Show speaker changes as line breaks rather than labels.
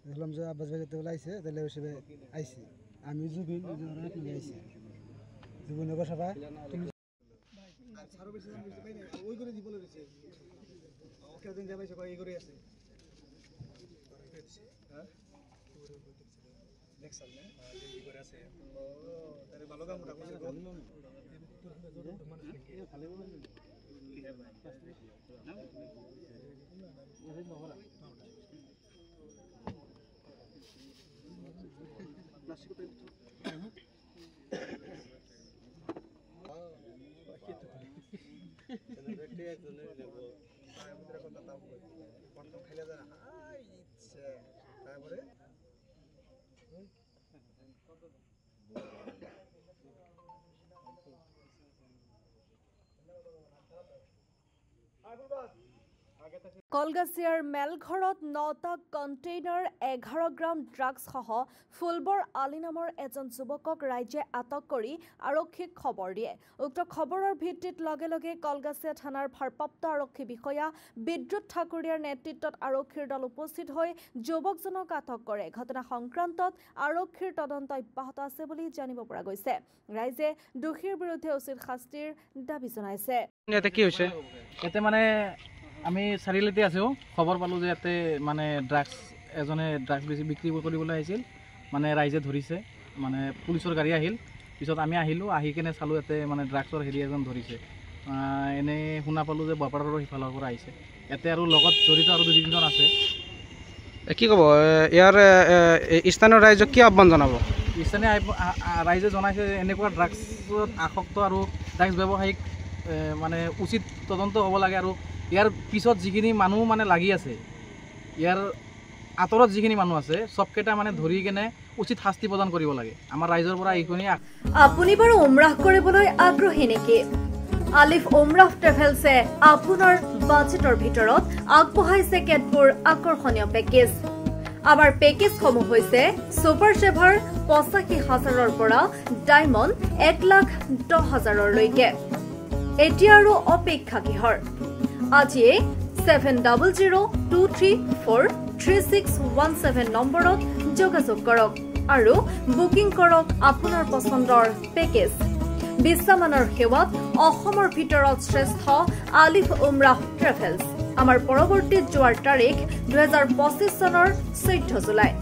দেখলাম যে আব্বাস ভাই যেতে বলাইছে তাহলে হিসেবে আইছি আমি জুবিন আপনাকে আইছি জুবিন নগর সভা ওই করে দিব রয়েছে ওকে দিন যাবাইছে এই করে আছে হ্যাঁ দেখছাল না এই করে আছে ও তারে ভালো কামটা করছে ভালো ভালো
কলগাছিয়াৰ মেলঘৰত 9টা কণ্টেইনাৰ 11 গ্ৰাম ড্ৰাগছসহ ফুলবৰ আলী নামৰ এজন যুৱকক ৰাইজে আটক কৰি আৰক্ষীক খবৰ দিয়ে। উক্ত খবৰৰ ভিত্তিত লগে লগে কলগাছিয়া থানাৰ ভাৰপ্ৰাপ্ত আৰক্ষী বিষয়া বিদ্যুৎ ঠাকুৰীয়াৰ নেতৃত্বত আৰক্ষীৰ দল উপস্থিত হৈ যুৱকজনক আটক কৰে। ঘটনা সংক্ৰান্তত আৰক্ষীৰ তদন্ত অব্যাহত আছে বুলি জানিব পৰা গৈছে। ৰাইজে দোষীৰ বিৰুদ্ধে উচিত শাস্তিৰ দাবী জনাইছে।
ইয়াতে কি হৈছে ইয়াতে মানে আমি চাৰিআলিতে আছোঁ খবৰ পালোঁ যে ইয়াতে মানে এজনে ড্ৰাগছ বেছি বিক্ৰী কৰিবলৈ আহিছিল মানে ৰাইজে ধৰিছে মানে পুলিচৰ গাড়ী আহিল পিছত আমি আহিলোঁ আহি কেনে চালোঁ ইয়াতে মানে ড্ৰাগছৰ হেৰি এজন ধৰিছে এনেই শুনা পালোঁ যে বপাৰৰ সিফালৰ পৰা আহিছে ইয়াতে আৰু লগত জড়িত আৰু 2-3জন আছে
কি ক'ব ইয়াৰ স্থানীয় ৰাইজক কি আহ্বান জনাব
স্থানীয় ৰাইজে জনাইছে এনেকুৱা ড্ৰাগছত আসক্ত আৰু ড্ৰাগছ ব্যৱসায়িক মানে উচিত তদন্ত হ'ব লাগে আৰু ইয়াৰ পিছত যিখিনি মানুহ মানে লাগি আছে ইয়াৰ আঁতৰত যিখিনি মানুহ আছে সবকেইটা মানে ধৰি কেনে উচিত শাস্তি প্ৰদান কৰিব লাগে আমাৰ ৰাইজৰ পৰা এইখিনি
আপুনি বাৰু উমৰাহ কৰিবলৈ আগ্ৰহী নেকি আলিফ উমৰাহ ট্ৰেভেলছে আপোনাৰ বাজেটৰ ভিতৰত আগবঢ়াইছে কেতবোৰ আকৰ্ষণীয় পেকেজ আমাৰ পেকেজসমূহ হৈছে সুপাৰ সেভাৰ ৮৫,০০০ৰ পৰা ডায়মণ্ড ১,১০,০০০ লৈকে এতিয়া আৰু অপেক্ষা কিহৰ আজিয়ে 7002343617 নম্বৰত যোগাযোগ কৰক আৰু বুকিং কৰক আপোনাৰ পছন্দৰ পেকেজ বিশ্বমানৰ সেৱাত অসমৰ ভিতৰত শ্ৰেষ্ঠ আলিফ উমৰাহ ট্ৰেভেলছ আমাৰ পৰৱৰ্তী যোৱাৰ তাৰিখ 2025 চনৰ 14 জুলাই